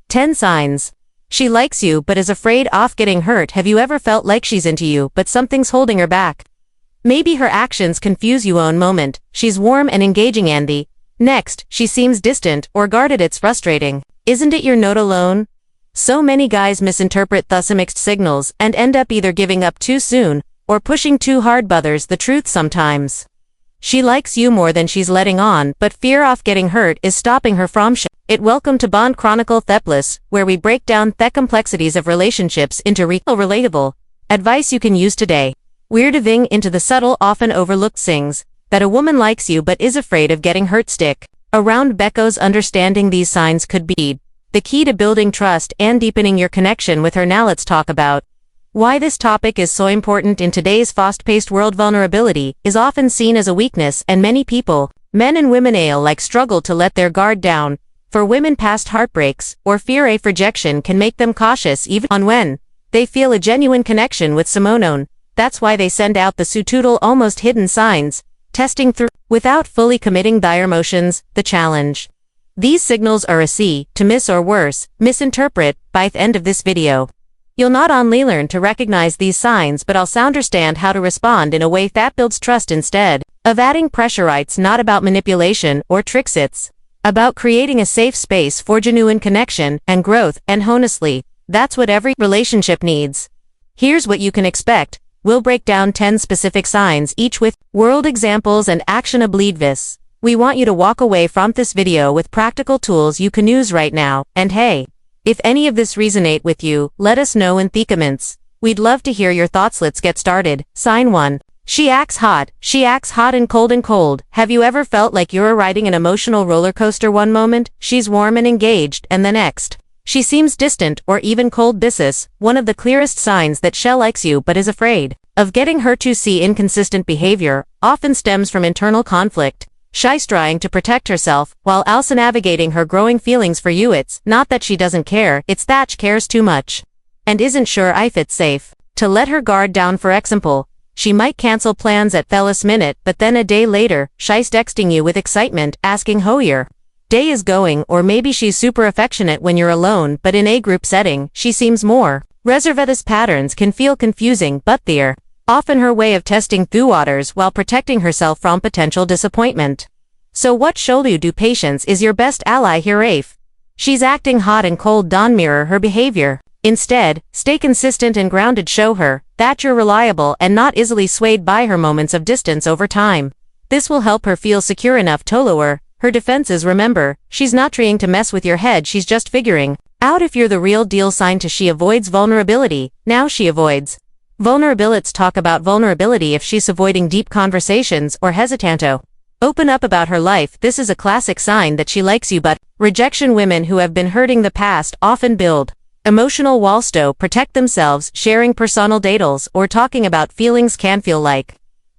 10 signs. She likes you but is afraid of getting hurt. Have you ever felt like she's into you but something's holding her back? Maybe her actions confuse you. One moment, she's warm and engaging and the next, she seems distant or guarded. It's frustrating. Isn't it? You're not alone. So many guys misinterpret thus mixed signals and end up either giving up too soon or pushing too hard. But there's the truth sometimes. She likes you more than she's letting on, but fear of getting hurt is stopping her from it. Welcome to Bond Chronicle Theplis, where we break down the complexities of relationships into relatable advice you can use today. We're diving into the subtle, often overlooked things that a woman likes you but is afraid of getting hurt. Stick around. Becco's understanding these signs could be the key to building trust and deepening your connection with her. Now let's talk about why this topic is so important in today's fast-paced world. Vulnerability is often seen as a weakness, and many people, men and women alike, struggle to let their guard down. For women, past heartbreaks or fear of rejection can make them cautious even on when they feel a genuine connection with someone. That's why they send out the subtle, almost hidden signs, testing through without fully committing their emotions. The challenge: these signals are easy to miss or worse, misinterpret. By the end of this video, you'll not only learn to recognize these signs but also understand how to respond in a way that builds trust instead of adding pressure. It's not about manipulation or tricks. It's about creating a safe space for genuine connection and growth, and honestly, that's what every relationship needs. Here's what you can expect. We'll break down 10 specific signs, each with world examples and actionable advice. We want you to walk away from this video with practical tools you can use right now. And hey, if any of this resonate with you, let us know in the comments. We'd love to hear your thoughts. Let's get started. Sign 1. She acts hot. She acts hot and cold and cold. Have you ever felt like you're riding an emotional roller coaster? One moment, she's warm and engaged, and the next, she seems distant or even cold. This is one of the clearest signs that she likes you but is afraid of getting hurt. To see inconsistent behavior often stems from internal conflict. She's trying to protect herself while also navigating her growing feelings for you. It's not that she doesn't care, it's that she cares too much and isn't sure if it's safe to let her guard down. For example, she might cancel plans at the last minute, but then a day later, she's texting you with excitement, asking how your day is going. Or maybe she's super affectionate when you're alone, but in a group setting, she seems more reserved. These patterns can feel confusing, but they're often her way of testing through waters while protecting herself from potential disappointment. So what should you do? Patience is your best ally here. If she's acting hot and cold, don't mirror her behavior. Instead, stay consistent and grounded. Show her that you're reliable and not easily swayed by her moments of distance over time. This will help her feel secure enough to lower her defenses. Remember, she's not trying to mess with your head, she's just figuring out if you're the real deal. Sign 2. She avoids vulnerability. Now she avoids vulnerability. Let's talk about vulnerability. If she's avoiding deep conversations or hesitant to open up about her life, this is a classic sign that she likes you but rejection. Women who have been hurting the past often build emotional walls to protect themselves. Sharing personal details or talking about feelings can feel like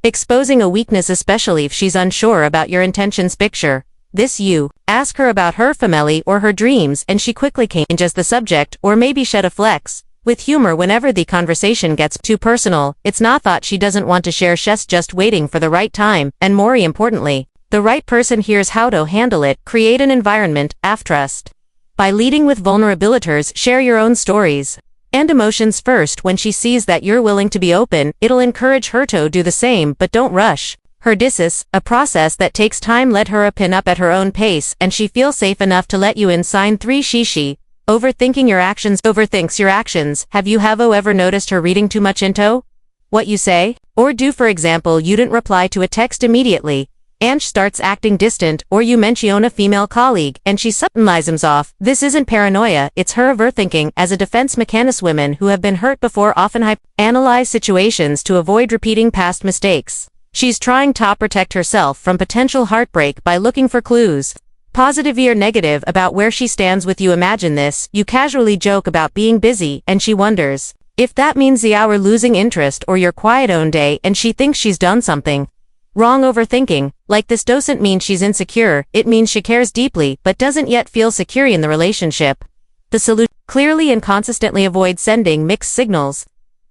exposing a weakness, especially if she's unsure about your intentions. Picture this: you ask her about her family or her dreams and she quickly changes the subject, or maybe shed a flex with humor whenever the conversation gets too personal. It's not that she doesn't want to share, she's just waiting for the right time, and more importantly, the right person hears how to handle it. Create an environment of trust by leading with vulnerabilities. Share your own stories and emotions first. When she sees that you're willing to be open, it'll encourage her to do the same, but don't rush her. This is a process that takes time. Let her open up at her own pace and she feels safe enough to let you in. Sign 3. She overthinking your actions. Overthinks your actions. Have you ever noticed her reading too much into what you say or do? For example, you didn't reply to a text immediately and she starts acting distant, or you mention a female colleague and she suddenly off. This isn't paranoia, it's her overthinking as a defense mechanism. Women who have been hurt before often analyze situations to avoid repeating past mistakes. She's trying to protect herself from potential heartbreak by looking for clues, positive or negative, about where she stands with you. Imagine this: you casually joke about being busy and she wonders if that means the hour losing interest or your quiet own day, and she thinks she's done something wrong. Overthinking like this doesn't mean she's insecure, it means she cares deeply but doesn't yet feel secure in the relationship. The solution: clearly and consistently avoid sending mixed signals.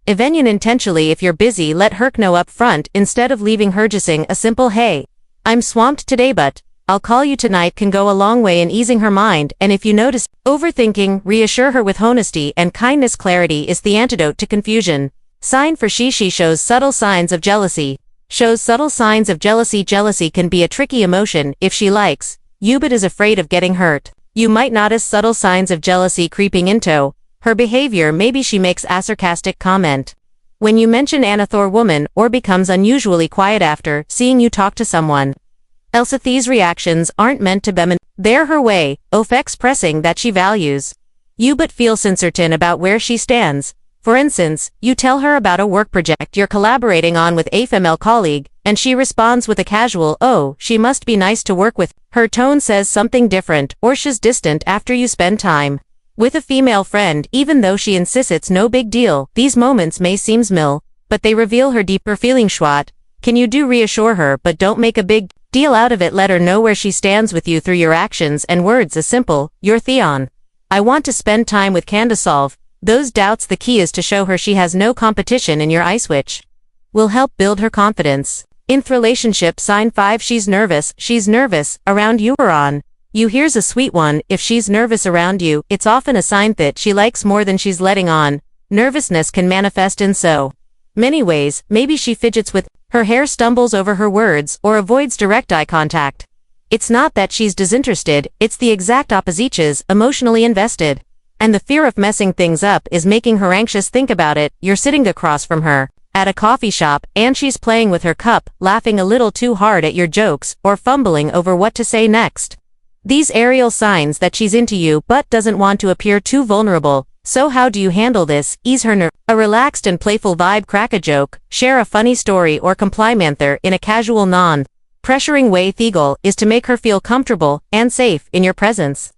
Even intentionally, if you're busy, let her know up front instead of leaving her just saying a simple "Hey, I'm swamped today," but "I'll call you tonight" can go a long way in easing her mind, and if you notice overthinking, reassure her with honesty and kindness. Clarity is the antidote to confusion. Sign for she shows subtle signs of jealousy. Shows subtle signs of jealousy. Jealousy can be a tricky emotion. If she likes you but is afraid of getting hurt, you might notice subtle signs of jealousy creeping into her behavior. Maybe she makes a sarcastic comment when you mention an author woman, or becomes unusually quiet after seeing you talk to someone else. These reactions aren't meant to be they're her way of expressing that she values you but feels uncertain about where she stands. For instance, you tell her about a work project you're collaborating on with a female colleague, and she responds with a casual, "Oh, she must be nice to work with." Her tone says something different, or she's distant after you spend time with a female friend, even though she insists it's no big deal. These moments may seem small, but they reveal her deeper feeling. What can you do? Reassure her, but don't make a big deal out of it. Let her know where she stands with you through your actions and words. As simple, "You're Theon. I want to spend time with." Can to solve those doubts. The key is to show her she has no competition in your eyes, which will help build her confidence. In relationship. Sign 5. She's nervous. She's nervous around you or on you. Here's a sweet one. If she's nervous around you, it's often a sign that she likes more than she's letting on. Nervousness can manifest in so many ways. Maybe she fidgets with her hair, stumbles over her words, or avoids direct eye contact. It's not that she's disinterested, it's the exact opposite. She's emotionally invested, and the fear of messing things up is making her anxious. Think about it. You're sitting across from her at a coffee shop, and she's playing with her cup, laughing a little too hard at your jokes, or fumbling over what to say next. These aerial signs that she's into you but doesn't want to appear too vulnerable. So how do you handle this? Ease her nerve. A relaxed and playful vibe. Crack a joke, share a funny story, or compliment her in a casual, non-pressuring way. The goal is to make her feel comfortable and safe in your presence.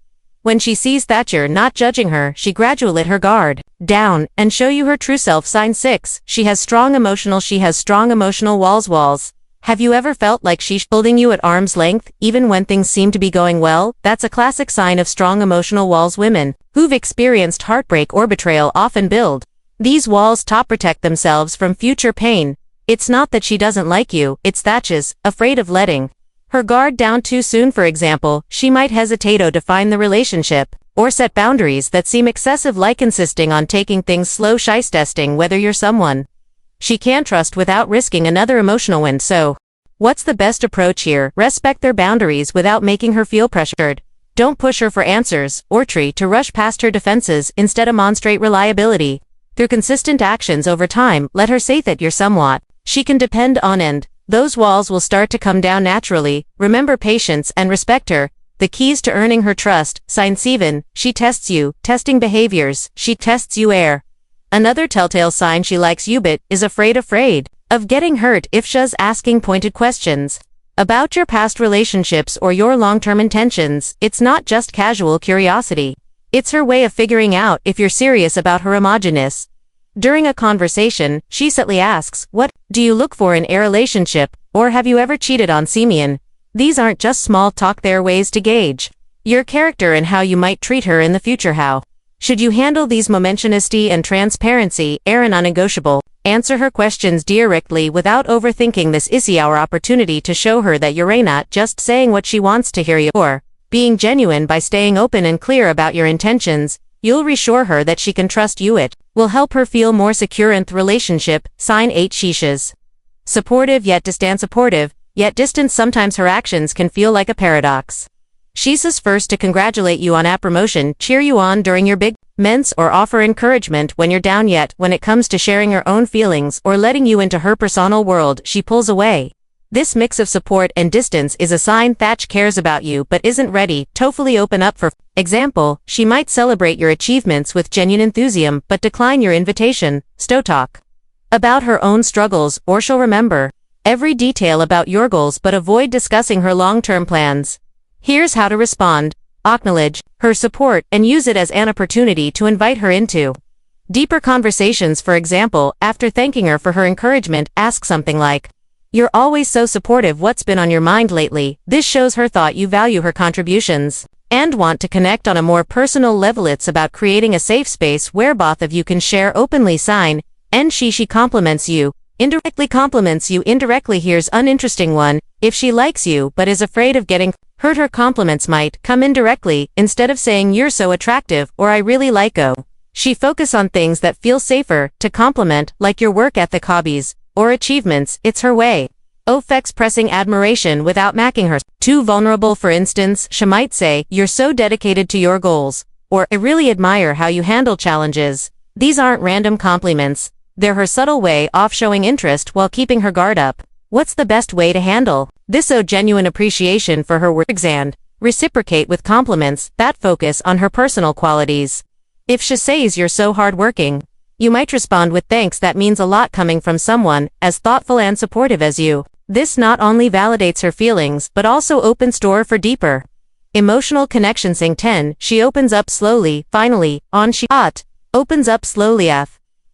When she sees that you're not judging her, she gradually let her guard down and show you her true self. Sign 6. She has strong emotional walls. Have you ever felt like she's holding you at arm's length, even when things seem to be going well? That's a classic sign of strong emotional walls. Women who've experienced heartbreak or betrayal often build these walls to protect themselves from future pain. It's not that she doesn't like you, it's that she's afraid of letting her guard down too soon. For example, she might hesitate to define the relationship, or set boundaries that seem excessive, like insisting on taking things slow. She's testing whether you're someone she can trust without risking another emotional win. So, what's the best approach here? Respect their boundaries without making her feel pressured. Don't push her for answers, or try to rush past her defenses. Instead, demonstrate reliability through consistent actions over time. Let her say that you're someone she can depend on, and those walls will start to come down naturally. Remember patience and respect her. The keys to earning her trust. Sign 7. She tests you. Testing behaviors. She tests you. Another telltale sign she likes you but is afraid of getting hurt. If she's asking pointed questions about your past relationships or your long-term intentions, it's not just casual curiosity. It's her way of figuring out if you're serious about her homogeneous. During a conversation, she subtly asks, "What do you look for in a relationship?" or "Have you ever cheated on Simeon?" These aren't just small talk, they're ways to gauge your character and how you might treat her in the future. How should you handle these moments? Honesty and transparency are non-negotiable. Answer her questions directly without overthinking. This is our opportunity to show her that you're not just saying what she wants to hear, or being genuine. By staying open and clear about your intentions, you'll reassure her that she can trust you. It will help her feel more secure in the relationship. Sign 8. She's supportive yet distant. Supportive yet distant. Sometimes her actions can feel like a paradox. She's first to congratulate you on a promotion, cheer you on during your big moments, or offer encouragement when you're down. Yet, when it comes to sharing her own feelings or letting you into her personal world, she pulls away. This mix of support and distance is a sign that she cares about you but isn't ready to fully open up. For example, she might celebrate your achievements with genuine enthusiasm but decline your invitation to talk about her own struggles, or she'll remember every detail about your goals but avoid discussing her long-term plans. Here's how to respond. Acknowledge her support and use it as an opportunity to invite her into deeper conversations. For example, after thanking her for her encouragement, ask something like, "You're always so supportive. What's been on your mind lately?" This shows her thought you value her contributions and want to connect on a more personal level. It's about creating a safe space where both of you can share openly. Sign and she compliments you. Indirectly compliments you indirectly. Here's uninteresting one. If she likes you but is afraid of getting hurt, her compliments might come indirectly. Instead of saying you're so attractive or I really like you, she focus on things that feel safer to compliment, like your work ethic, hobbies, or achievements. It's her way of expressing admiration without making her too vulnerable. For instance, she might say, you're so dedicated to your goals, or I really admire how you handle challenges. These aren't random compliments. They're her subtle way of showing interest while keeping her guard up. What's the best way to handle this? Show genuine appreciation for her work and reciprocate with compliments that focus on her personal qualities. If she says you're so hardworking, you might respond with thanks. That means a lot coming from someone as thoughtful and supportive as you. This not only validates her feelings but also opens door for deeper emotional connection. Saying 10. She opens up slowly. Finally, on she opens up slowly.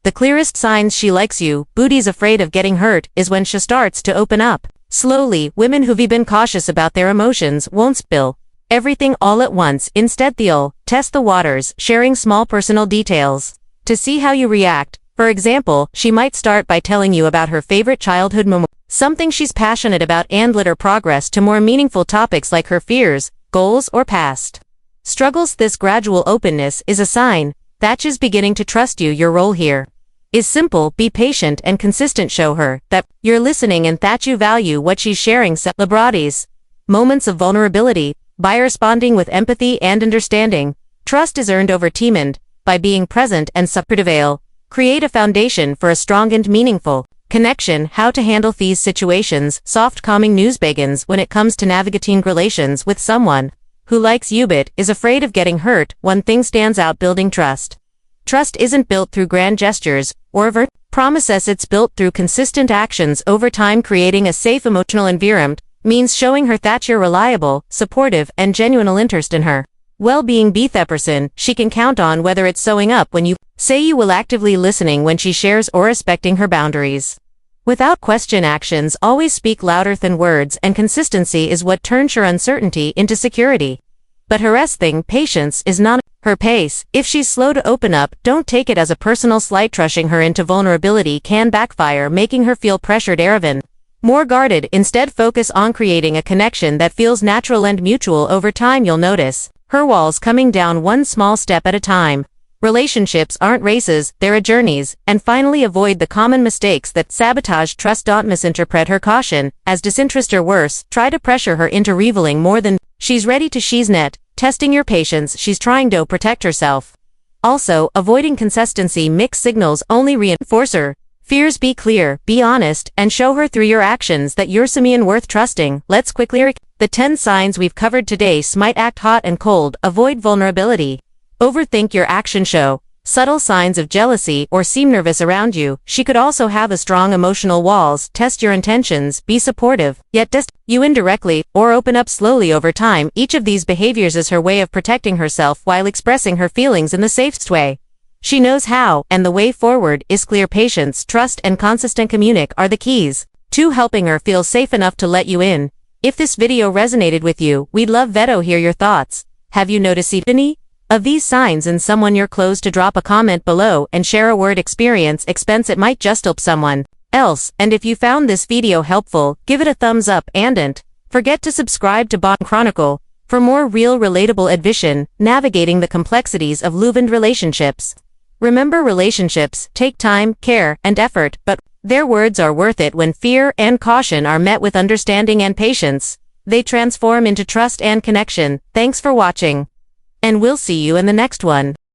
The clearest signs she likes you, booty's afraid of getting hurt, is when she starts to open up slowly. Women who've been cautious about their emotions won't spill everything all at once. Instead, they'll test the waters, sharing small personal details to see how you react. For example, she might start by telling you about her favorite childhood memory, something she's passionate about, and let her progress to more meaningful topics like her fears, goals, or past struggles. This gradual openness is a sign that she's beginning to trust you. Your role here is simple: be patient and consistent. Show her that you're listening and that you value what she's sharing. Celebrate moments of vulnerability by responding with empathy and understanding. Trust is earned over time, and by being present and supportive, create a foundation for a strong and meaningful connection. How to handle these situations. Soft calming news begins when it comes to navigating relations with someone who likes you but is afraid of getting hurt. One thing stands out: building trust. Trust isn't built through grand gestures or overt promises. It's built through consistent actions over time. Creating a safe emotional environment means showing her that you're reliable, supportive, and genuine interest in her well-being. Be the person she can count on, whether it's showing up when you say you will, actively listening when she shares, or respecting her boundaries. Without question, actions always speak louder than words, and consistency is what turns her uncertainty into security. But her thing, patience, is not her pace. If she's slow to open up, don't take it as a personal slight. Rushing her into vulnerability can backfire, making her feel pressured or even more guarded. Instead, focus on creating a connection that feels natural and mutual. Over time, you'll notice her walls coming down one small step at a time. Relationships aren't races, they're journeys. And finally, avoid the common mistakes that sabotage trust. Don't misinterpret her caution as disinterest, or worse, try to pressure her into revealing more than she's ready to. She's net testing your patience. She's trying to protect herself. Also, avoiding consistency mixed signals only reinforce her fears. Be clear, be honest, and show her through your actions that you're someone worth trusting. Let's quickly recap the 10 signs we've covered today. Might act hot and cold. Avoid vulnerability. Overthink your action. Show subtle signs of jealousy or seem nervous around you. She could also have a strong emotional walls. Test your intentions. Be supportive, yet test you indirectly, or open up slowly. Over time, each of these behaviors is her way of protecting herself while expressing her feelings in the safest way she knows how, and the way forward is clear. Patience, trust, and consistent communication are the keys to helping her feel safe enough to let you in. If this video resonated with you, we'd love to hear your thoughts. Have you noticed any of these signs in someone you're close to? Drop a comment below and share a word experience. It might just help someone else. And if you found this video helpful, give it a thumbs up and don't forget to subscribe to Bond Chronicle for more real, relatable advice navigating the complexities of love and relationships. Remember, relationships take time, care, and effort, but their words are worth it. When fear and caution are met with understanding and patience, they transform into trust and connection. Thanks for watching, and we'll see you in the next one.